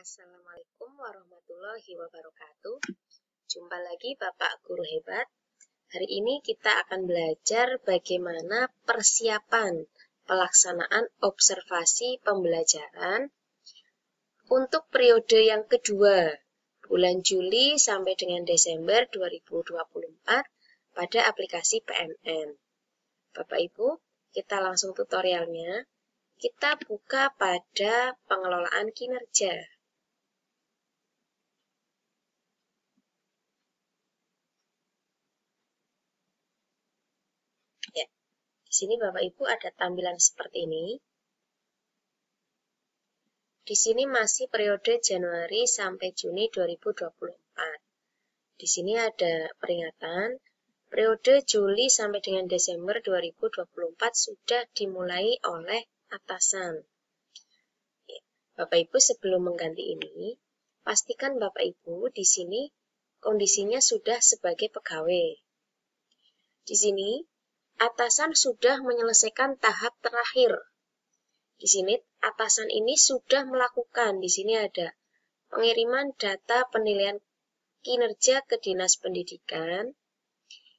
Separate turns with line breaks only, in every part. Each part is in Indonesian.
Assalamualaikum warahmatullahi wabarakatuh. Jumpa lagi Bapak Guru Hebat. Hari ini kita akan belajar bagaimana persiapan pelaksanaan observasi pembelajaran untuk periode yang kedua, bulan Juli sampai dengan Desember 2024 pada aplikasi PNN. Bapak Ibu, kita langsung tutorialnya. Kita buka pada pengelolaan kinerja. Ya, di sini Bapak Ibu ada tampilan seperti ini. Di sini masih periode Januari sampai Juni 2024. Di sini ada peringatan, periode Juli sampai dengan Desember 2024 sudah dimulai oleh atasan. Ya, Bapak Ibu sebelum mengganti ini, pastikan Bapak Ibu di sini kondisinya sudah sebagai pegawai. Di sini atasan sudah menyelesaikan tahap terakhir. Di sini atasan ini sudah melakukan, di sini ada pengiriman data penilaian kinerja ke Dinas Pendidikan.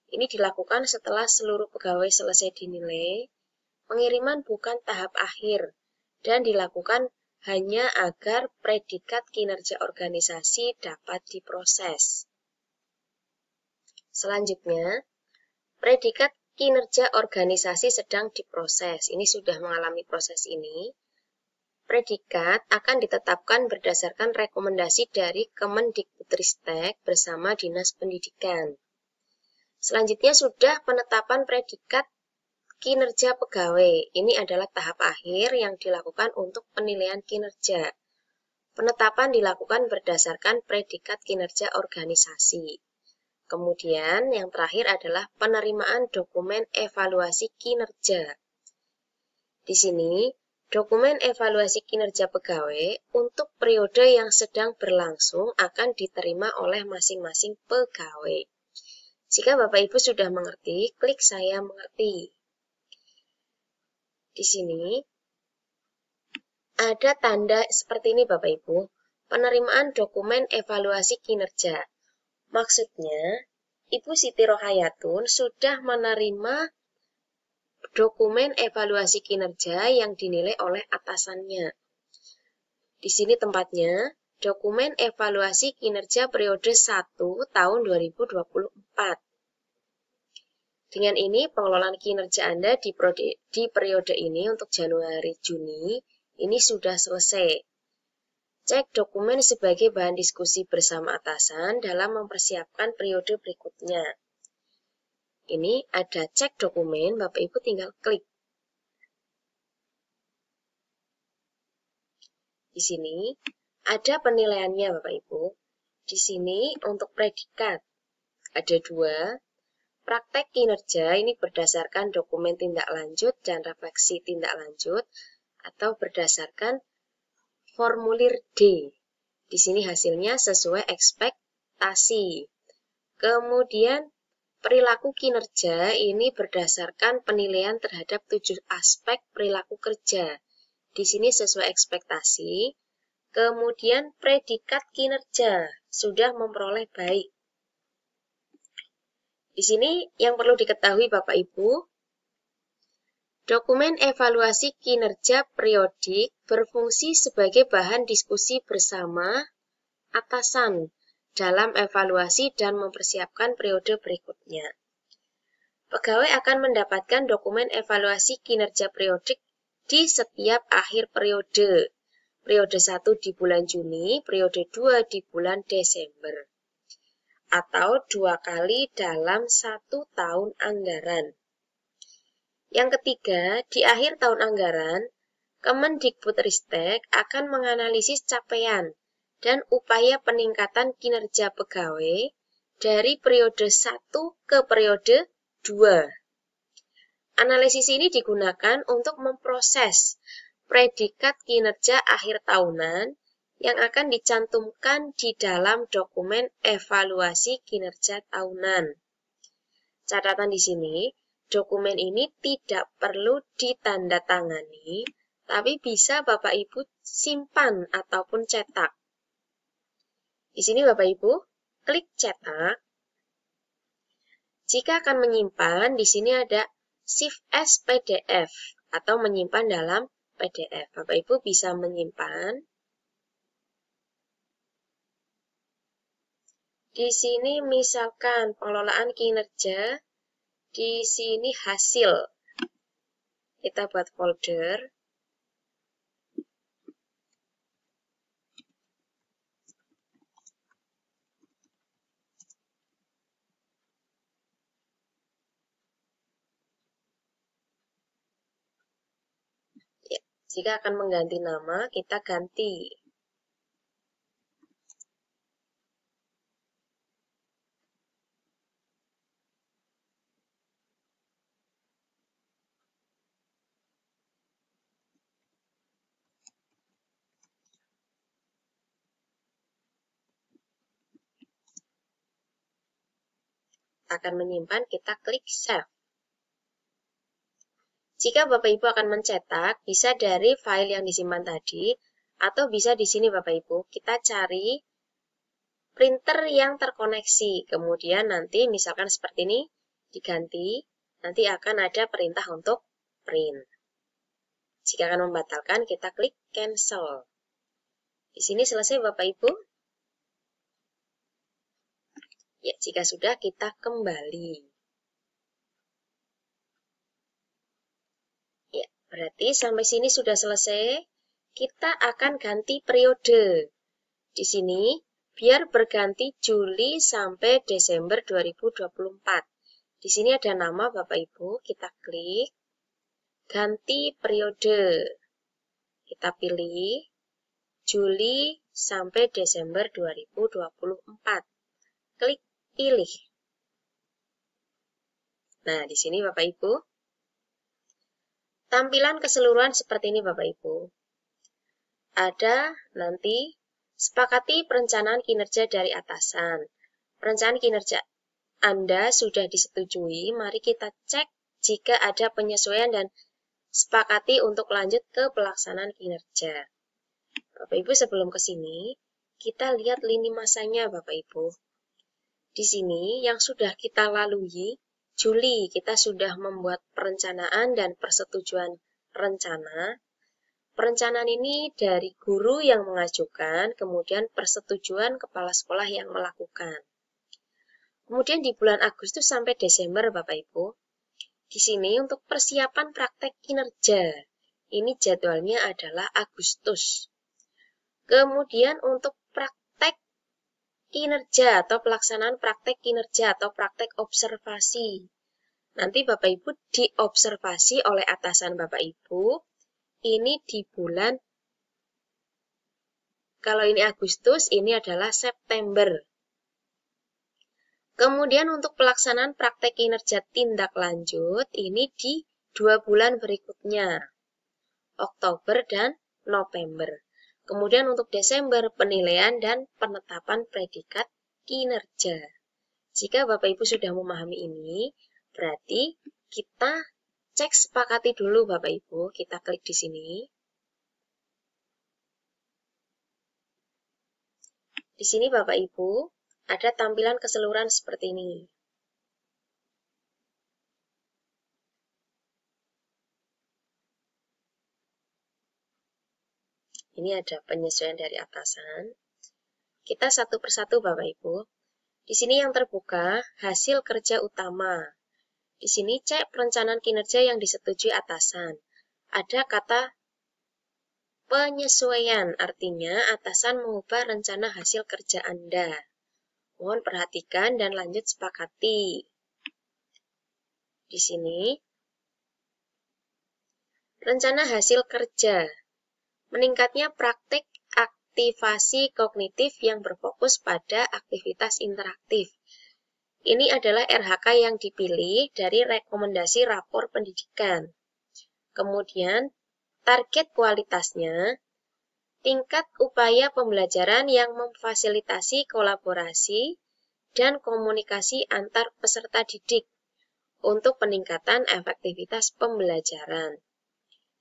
Ini dilakukan setelah seluruh pegawai selesai dinilai. Pengiriman bukan tahap akhir dan dilakukan hanya agar predikat kinerja organisasi dapat diproses. Selanjutnya, predikat kinerja organisasi sedang diproses. Ini sudah mengalami proses ini. Predikat akan ditetapkan berdasarkan rekomendasi dari Kemendikbudristek bersama Dinas Pendidikan. Selanjutnya sudah penetapan predikat kinerja pegawai. Ini adalah tahap akhir yang dilakukan untuk penilaian kinerja. Penetapan dilakukan berdasarkan predikat kinerja organisasi. Kemudian yang terakhir adalah penerimaan dokumen evaluasi kinerja. Di sini, dokumen evaluasi kinerja pegawai untuk periode yang sedang berlangsung akan diterima oleh masing-masing pegawai. Jika Bapak Ibu sudah mengerti, klik saya mengerti. Di sini ada tanda seperti ini Bapak Ibu, penerimaan dokumen evaluasi kinerja. Maksudnya, Ibu Siti Rohayatun sudah menerima dokumen evaluasi kinerja yang dinilai oleh atasannya. Di sini tempatnya, dokumen evaluasi kinerja periode 1 tahun 2024. Dengan ini, pengelolaan kinerja Anda di periode ini untuk Januari-Juni ini sudah selesai. Cek dokumen sebagai bahan diskusi bersama atasan dalam mempersiapkan periode berikutnya. Ini ada cek dokumen, Bapak Ibu tinggal klik. Di sini ada penilaiannya Bapak Ibu. Di sini untuk predikat ada 2. Praktek kinerja ini berdasarkan dokumen tindak lanjut dan refleksi tindak lanjut atau berdasarkan formulir D. Di sini hasilnya sesuai ekspektasi. Kemudian perilaku kinerja ini berdasarkan penilaian terhadap 7 aspek perilaku kerja. Di sini sesuai ekspektasi. Kemudian predikat kinerja sudah memperoleh baik. Di sini yang perlu diketahui Bapak Ibu, dokumen evaluasi kinerja periodik berfungsi sebagai bahan diskusi bersama atasan dalam evaluasi dan mempersiapkan periode berikutnya. Pegawai akan mendapatkan dokumen evaluasi kinerja periodik di setiap akhir periode. Periode 1 di bulan Juni, periode 2 di bulan Desember. Atau 2 kali dalam 1 tahun anggaran. Yang ketiga, di akhir tahun anggaran, Kemendikbudristek akan menganalisis capaian dan upaya peningkatan kinerja pegawai dari periode 1 ke periode 2. Analisis ini digunakan untuk memproses predikat kinerja akhir tahunan yang akan dicantumkan di dalam dokumen evaluasi kinerja tahunan. Catatan di sini, dokumen ini tidak perlu ditandatangani, tapi bisa Bapak Ibu simpan ataupun cetak. Di sini Bapak Ibu, klik cetak. Jika akan menyimpan, di sini ada Save as PDF atau menyimpan dalam PDF. Bapak Ibu bisa menyimpan. Di sini misalkan pengelolaan kinerja, di sini hasil. Kita buat folder. Ya, jika akan mengganti nama, kita ganti. Akan menyimpan, kita klik Save. Jika Bapak Ibu akan mencetak, bisa dari file yang disimpan tadi, atau bisa di sini Bapak Ibu, kita cari printer yang terkoneksi. Kemudian nanti misalkan seperti ini, diganti, nanti akan ada perintah untuk print. Jika akan membatalkan, kita klik Cancel. Di sini selesai Bapak Ibu. Ya, jika sudah, kita kembali. Ya, berarti sampai sini sudah selesai. Kita akan ganti periode. Di sini, biar berganti Juli sampai Desember 2024. Di sini ada nama Bapak Ibu, kita klik. Ganti periode. Kita pilih Juli sampai Desember 2024. Klik pilih. Nah, di sini Bapak Ibu, tampilan keseluruhan seperti ini Bapak Ibu. Ada nanti sepakati perencanaan kinerja dari atasan. Perencanaan kinerja Anda sudah disetujui, mari kita cek jika ada penyesuaian dan sepakati untuk lanjut ke pelaksanaan kinerja. Bapak Ibu sebelum ke sini, kita lihat lini masanya Bapak Ibu. Di sini yang sudah kita lalui, Juli kita sudah membuat perencanaan dan persetujuan rencana. Perencanaan ini dari guru yang mengajukan, kemudian persetujuan kepala sekolah yang melakukan. Kemudian di bulan Agustus sampai Desember Bapak Ibu, di sini untuk persiapan praktek kinerja, ini jadwalnya adalah Agustus. Kemudian untuk praktek kinerja atau pelaksanaan praktek kinerja atau praktek observasi. Nanti Bapak Ibu diobservasi oleh atasan Bapak Ibu, ini di bulan, kalau ini Agustus, ini adalah September. Kemudian untuk pelaksanaan praktek kinerja tindak lanjut, ini di 2 bulan berikutnya, Oktober dan November. Kemudian untuk Desember, penilaian dan penetapan predikat kinerja. Jika Bapak Ibu sudah memahami ini, berarti kita cek sepakati dulu Bapak Ibu, kita klik di sini. Di sini Bapak Ibu, ada tampilan keseluruhan seperti ini. Ini ada penyesuaian dari atasan. Kita satu persatu Bapak Ibu. Di sini yang terbuka, hasil kerja utama. Di sini cek perencanaan kinerja yang disetujui atasan. Ada kata penyesuaian, artinya atasan mengubah rencana hasil kerja Anda. Mohon perhatikan dan lanjut sepakati. Di sini, rencana hasil kerja. Meningkatnya praktik aktivasi kognitif yang berfokus pada aktivitas interaktif. Ini adalah RHK yang dipilih dari rekomendasi rapor pendidikan. Kemudian, target kualitasnya, tingkat upaya pembelajaran yang memfasilitasi kolaborasi dan komunikasi antar peserta didik untuk peningkatan efektivitas pembelajaran.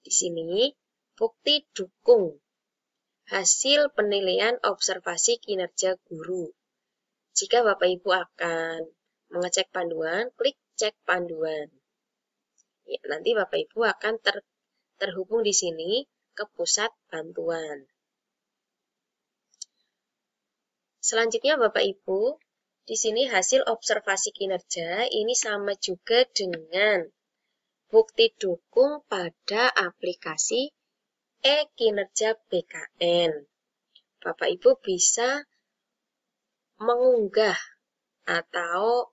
Di sini, bukti dukung. hasil penilaian observasi kinerja guru. Jika Bapak Ibu akan mengecek panduan, klik cek panduan. Ya, nanti Bapak Ibu akan terhubung di sini ke pusat bantuan. Selanjutnya Bapak Ibu, di sini hasil observasi kinerja ini sama juga dengan bukti dukung pada aplikasi e-kinerja BKN. Bapak Ibu bisa mengunggah atau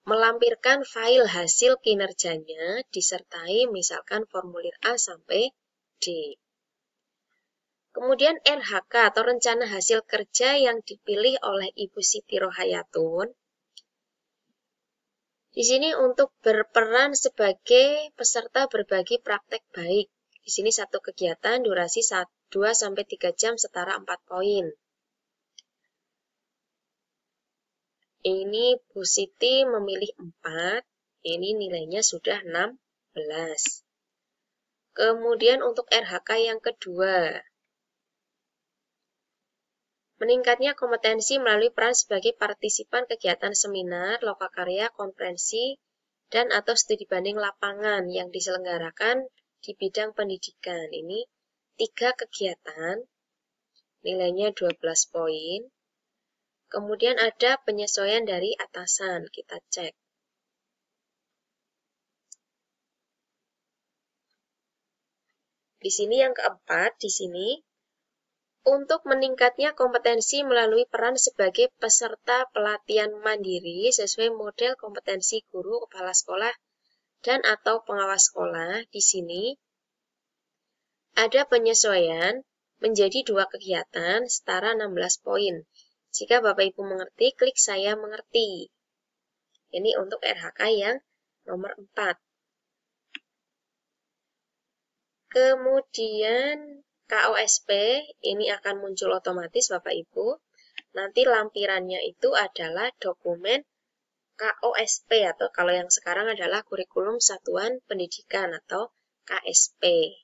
melampirkan file hasil kinerjanya disertai misalkan formulir A sampai D. Kemudian RHK atau rencana hasil kerja yang dipilih oleh Ibu Siti Rohayatun. Di sini untuk berperan sebagai peserta berbagi praktek baik. Di sini satu kegiatan durasi 2-3 jam setara 4 poin. Ini Bu Siti memilih 4, ini nilainya sudah 16. Kemudian untuk RHK yang kedua, meningkatnya kompetensi melalui peran sebagai partisipan kegiatan seminar, lokakarya, konferensi, dan atau studi banding lapangan yang diselenggarakan di bidang pendidikan. Ini 3 kegiatan, nilainya 12 poin. Kemudian ada penyesuaian dari atasan, kita cek. Di sini yang keempat, di sini untuk meningkatnya kompetensi melalui peran sebagai peserta pelatihan mandiri sesuai model kompetensi guru, kepala sekolah, dan atau pengawas sekolah. Di sini ada penyesuaian menjadi 2 kegiatan setara 16 poin. Jika Bapak Ibu mengerti, klik saya mengerti. Ini untuk RHK yang nomor 4. Kemudian KOSP ini akan muncul otomatis Bapak Ibu. Nanti lampirannya itu adalah dokumen KOSP atau kalau yang sekarang adalah Kurikulum Satuan Pendidikan atau KSP.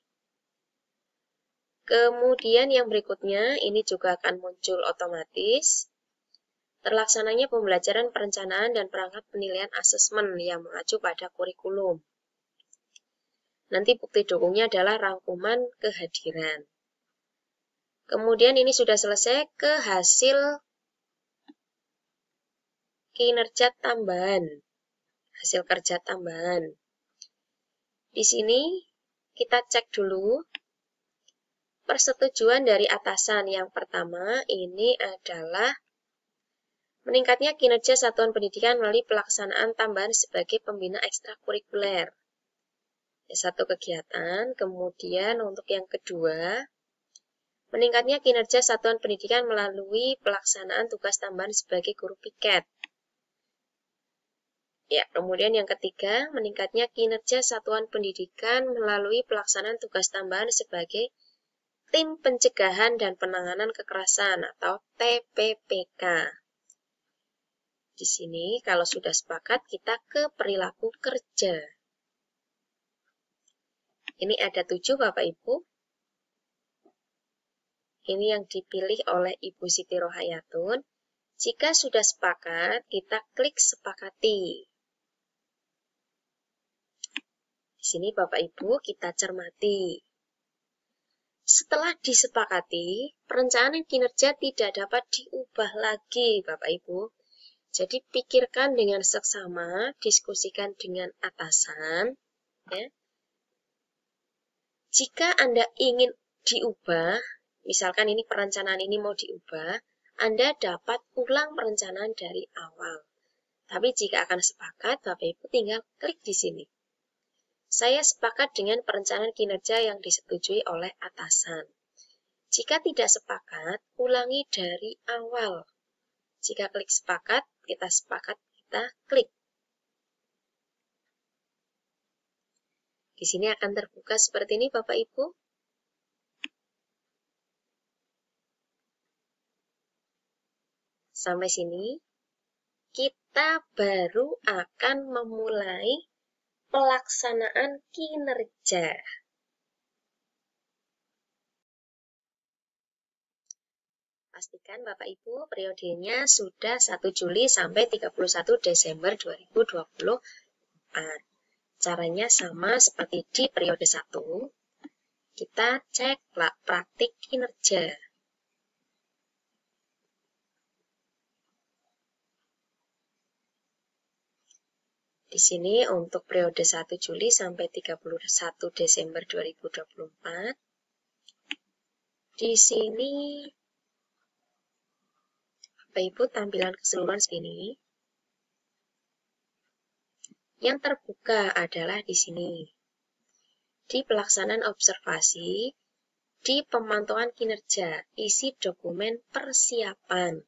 Kemudian yang berikutnya ini juga akan muncul otomatis. Terlaksananya pembelajaran perencanaan dan perangkat penilaian asesmen yang mengacu pada kurikulum. Nanti bukti dukungnya adalah rangkuman kehadiran. Kemudian ini sudah selesai ke hasil kinerja tambahan. Hasil kerja tambahan. Di sini kita cek dulu persetujuan dari atasan. Yang pertama ini adalah meningkatnya kinerja satuan pendidikan melalui pelaksanaan tambahan sebagai pembina ekstrakurikuler. Satu kegiatan. Kemudian untuk yang kedua, meningkatnya kinerja satuan pendidikan melalui pelaksanaan tugas tambahan sebagai guru piket. Ya, kemudian yang ketiga, meningkatnya kinerja satuan pendidikan melalui pelaksanaan tugas tambahan sebagai tim pencegahan dan penanganan kekerasan atau TPPK. Di sini kalau sudah sepakat kita ke perilaku kerja. Ini ada 7 Bapak Ibu. Ini yang dipilih oleh Ibu Siti Rohayatun. Jika sudah sepakat, kita klik sepakati. Di sini Bapak Ibu kita cermati. Setelah disepakati, perencanaan kinerja tidak dapat diubah lagi Bapak Ibu. Jadi pikirkan dengan seksama, diskusikan dengan atasan. Ya. Jika Anda ingin diubah, misalkan ini perencanaan ini mau diubah, Anda dapat ulang perencanaan dari awal. Tapi jika akan sepakat, Bapak Ibu tinggal klik di sini. Saya sepakat dengan perencanaan kinerja yang disetujui oleh atasan. Jika tidak sepakat, ulangi dari awal. Jika klik sepakat, kita klik. Di sini akan terbuka seperti ini Bapak Ibu. Sampai sini, kita baru akan memulai pelaksanaan kinerja. Kan Bapak Ibu, periodenya sudah 1 Juli sampai 31 Desember 2024. Caranya sama seperti di periode 1. Kita cek praktik kinerja. Di sini untuk periode 1 Juli sampai 31 Desember 2024. Di sini Bapak Ibu tampilan keseluruhan segini. Yang terbuka adalah di sini. Di pelaksanaan observasi, di pemantauan kinerja, isi dokumen persiapan.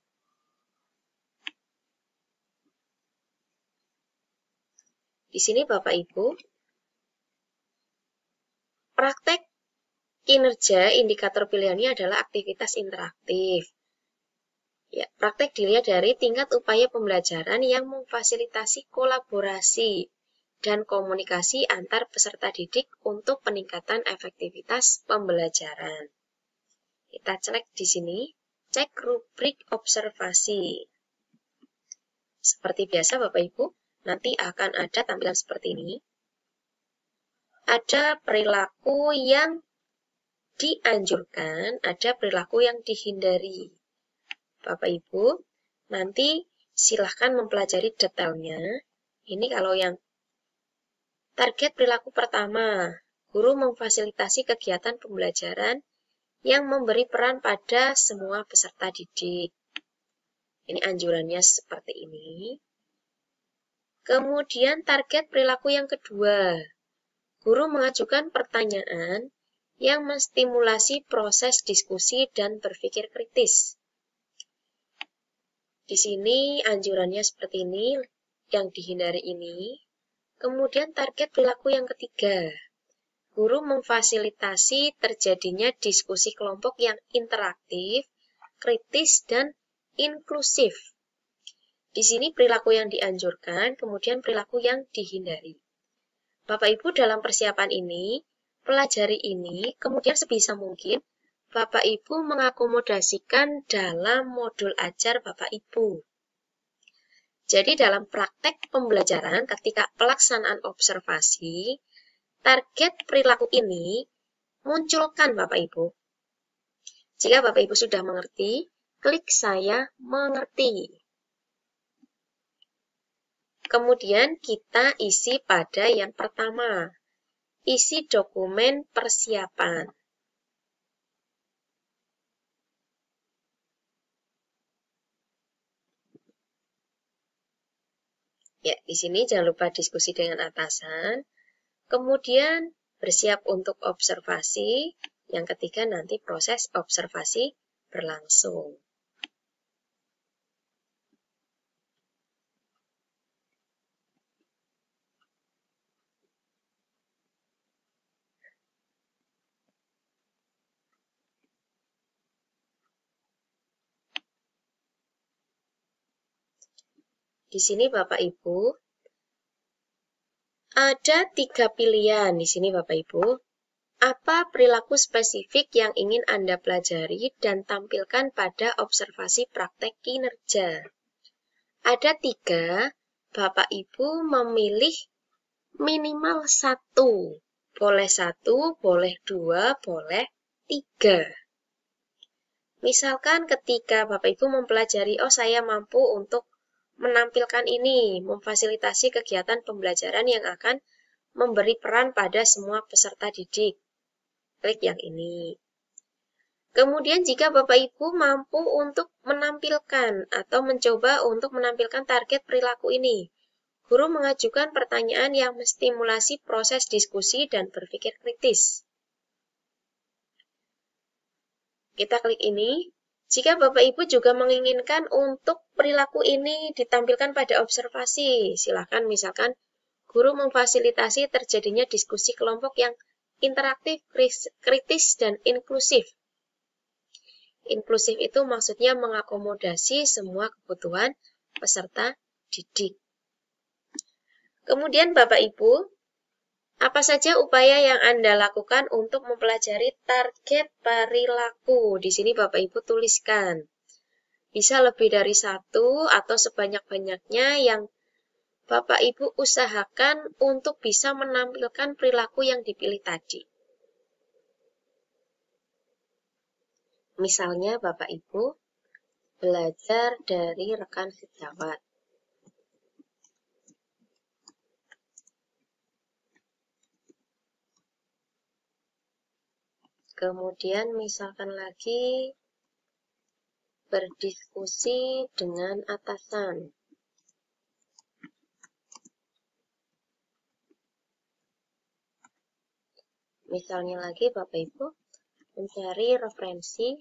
Di sini Bapak Ibu, praktek kinerja indikator pilihannya adalah aktivitas interaktif. Ya, praktek dilihat dari tingkat upaya pembelajaran yang memfasilitasi kolaborasi dan komunikasi antar peserta didik untuk peningkatan efektivitas pembelajaran. Kita cek di sini, cek rubrik observasi. Seperti biasa Bapak Ibu, nanti akan ada tampilan seperti ini. Ada perilaku yang dianjurkan, ada perilaku yang dihindari. Bapak Ibu, nanti silahkan mempelajari detailnya. Ini kalau yang target perilaku pertama, guru memfasilitasi kegiatan pembelajaran yang memberi peran pada semua peserta didik. Ini anjurannya seperti ini. Kemudian target perilaku yang kedua, guru mengajukan pertanyaan yang menstimulasi proses diskusi dan berpikir kritis. Di sini anjurannya seperti ini, yang dihindari ini. Kemudian target perilaku yang ketiga, guru memfasilitasi terjadinya diskusi kelompok yang interaktif, kritis, dan inklusif. Di sini perilaku yang dianjurkan, kemudian perilaku yang dihindari. Bapak Ibu dalam persiapan ini, pelajari ini, kemudian sebisa mungkin Bapak Ibu mengakomodasikan dalam modul ajar Bapak Ibu. Jadi dalam praktek pembelajaran ketika pelaksanaan observasi, target perilaku ini munculkan Bapak Ibu. Jika Bapak Ibu sudah mengerti, klik saya mengerti. Kemudian kita isi pada yang pertama, isi dokumen persiapan. Ya, di sini jangan lupa diskusi dengan atasan. Kemudian bersiap untuk observasi. Yang ketiga nanti proses observasi berlangsung. Di sini Bapak Ibu, ada 3 pilihan di sini Bapak Ibu. Apa perilaku spesifik yang ingin Anda pelajari dan tampilkan pada observasi praktek kinerja? Ada 3, Bapak Ibu memilih minimal 1. Boleh 1, boleh 2, boleh 3. Misalkan ketika Bapak Ibu mempelajari, oh saya mampu untuk menampilkan ini, memfasilitasi kegiatan pembelajaran yang akan memberi peran pada semua peserta didik. Klik yang ini. Kemudian jika Bapak Ibu mampu untuk menampilkan atau mencoba untuk menampilkan target perilaku ini, guru mengajukan pertanyaan yang menstimulasi proses diskusi dan berpikir kritis. Kita klik ini. Jika Bapak Ibu juga menginginkan untuk perilaku ini ditampilkan pada observasi, silakan misalkan guru memfasilitasi terjadinya diskusi kelompok yang interaktif, kritis, dan inklusif. Inklusif itu maksudnya mengakomodasi semua kebutuhan peserta didik. Kemudian Bapak Ibu, apa saja upaya yang Anda lakukan untuk mempelajari target perilaku? Di sini Bapak Ibu tuliskan. Bisa lebih dari satu atau sebanyak-banyaknya yang Bapak Ibu usahakan untuk bisa menampilkan perilaku yang dipilih tadi. Misalnya Bapak Ibu belajar dari rekan sejawat. Kemudian misalkan lagi berdiskusi dengan atasan. Misalnya lagi Bapak Ibu mencari referensi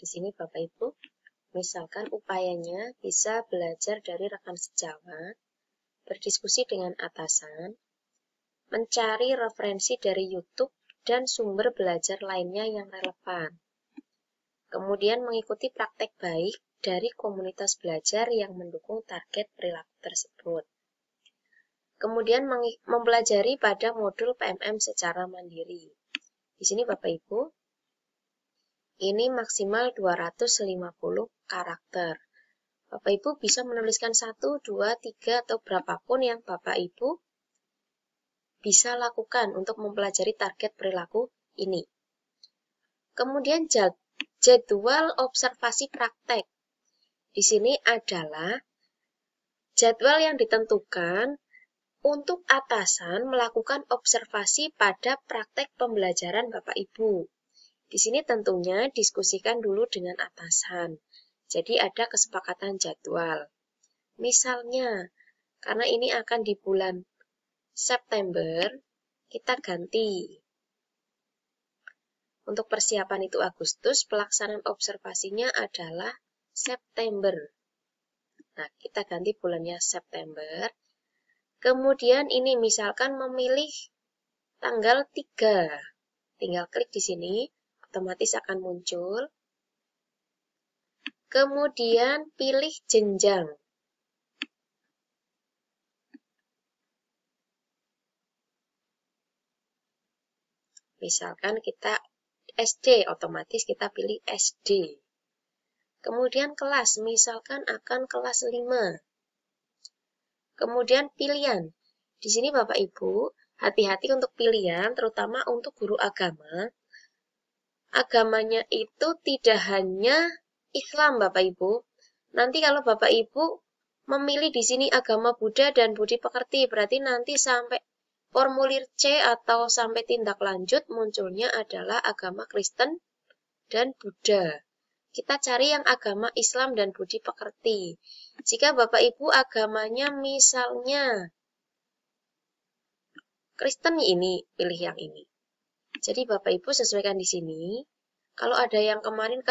di sini Bapak Ibu, misalkan upayanya bisa belajar dari rekan sejawat, berdiskusi dengan atasan, mencari referensi dari YouTube dan sumber belajar lainnya yang relevan. Kemudian mengikuti praktek baik dari komunitas belajar yang mendukung target perilaku tersebut. Kemudian mempelajari pada modul PMM secara mandiri. Di sini Bapak Ibu, ini maksimal 250 karakter. Bapak Ibu bisa menuliskan 1, 2, 3, atau berapapun yang Bapak Ibu bisa lakukan untuk mempelajari target perilaku ini. Kemudian jadwal observasi praktek. Di sini adalah jadwal yang ditentukan untuk atasan melakukan observasi pada praktek pembelajaran Bapak Ibu. Di sini tentunya diskusikan dulu dengan atasan. Jadi ada kesepakatan jadwal. Misalnya, karena ini akan di bulan September, kita ganti. Untuk persiapan itu Agustus, pelaksanaan observasinya adalah September. Nah, kita ganti bulannya September. Kemudian ini misalkan memilih tanggal 3. Tinggal klik di sini. Otomatis akan muncul. Kemudian pilih jenjang. Misalkan kita SD, otomatis kita pilih SD. Kemudian kelas, misalkan akan kelas 5. Kemudian pilihan. Di sini Bapak Ibu, hati-hati untuk pilihan, terutama untuk guru agama. Agamanya itu tidak hanya Islam Bapak Ibu. Nanti kalau Bapak Ibu memilih di sini agama Buddha dan Budi Pekerti, berarti nanti sampai formulir C atau sampai tindak lanjut munculnya adalah agama Kristen dan Buddha. Kita cari yang agama Islam dan budi pekerti. Jika Bapak Ibu agamanya misalnya Kristen ini, pilih yang ini. Jadi Bapak Ibu sesuaikan di sini. Kalau ada yang kemarin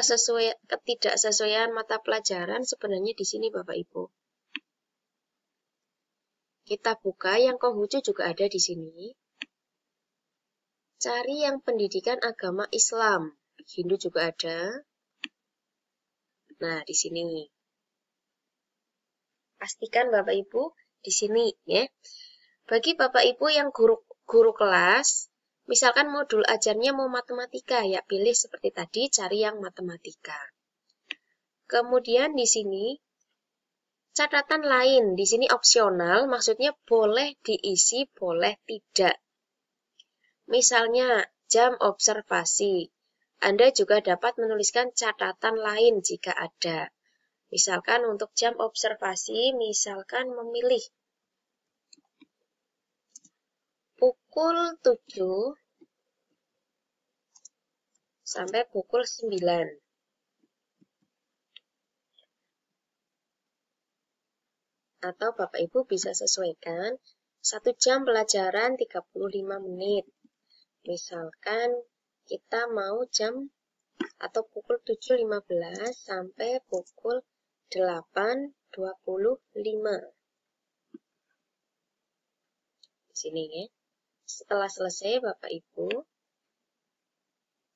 ketidaksesuaian mata pelajaran, sebenarnya di sini Bapak Ibu. Kita buka yang Konghucu juga ada di sini. Cari yang pendidikan agama Islam. Hindu juga ada. Nah, di sini. Pastikan Bapak Ibu di sini ya. Bagi Bapak Ibu yang guru kelas, misalkan modul ajarnya mau matematika, ya pilih seperti tadi, cari yang matematika. Kemudian di sini catatan lain, di sini opsional, maksudnya boleh diisi, boleh tidak. Misalnya jam observasi. Anda juga dapat menuliskan catatan lain jika ada. Misalkan untuk jam observasi, misalkan memilih pukul 7 sampai pukul 9. Atau Bapak Ibu bisa sesuaikan 1 jam pelajaran 35 menit. Misalkan kita mau jam atau pukul 7.15 sampai pukul 8.25. Di sini ya. Setelah selesai Bapak Ibu,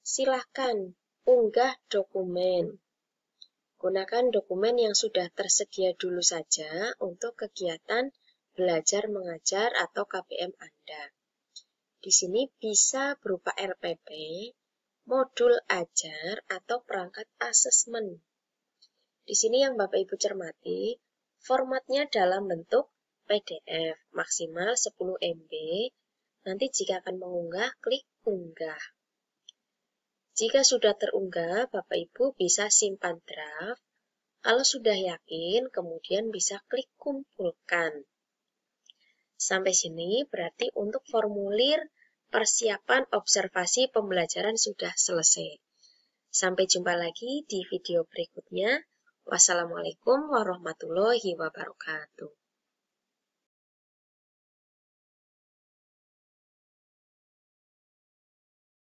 silahkan unggah dokumen. Gunakan dokumen yang sudah tersedia dulu saja untuk kegiatan belajar mengajar atau KBM Anda. Di sini bisa berupa RPP, modul ajar, atau perangkat asesmen. Di sini yang Bapak Ibu cermati, formatnya dalam bentuk PDF, maksimal 10 MB. Nanti jika akan mengunggah, klik unggah. Jika sudah terunggah, Bapak Ibu bisa simpan draft. Kalau sudah yakin, kemudian bisa klik kumpulkan. Sampai sini berarti untuk formulir persiapan observasi pembelajaran sudah selesai. Sampai jumpa lagi di video berikutnya. Wassalamualaikum warahmatullahi wabarakatuh.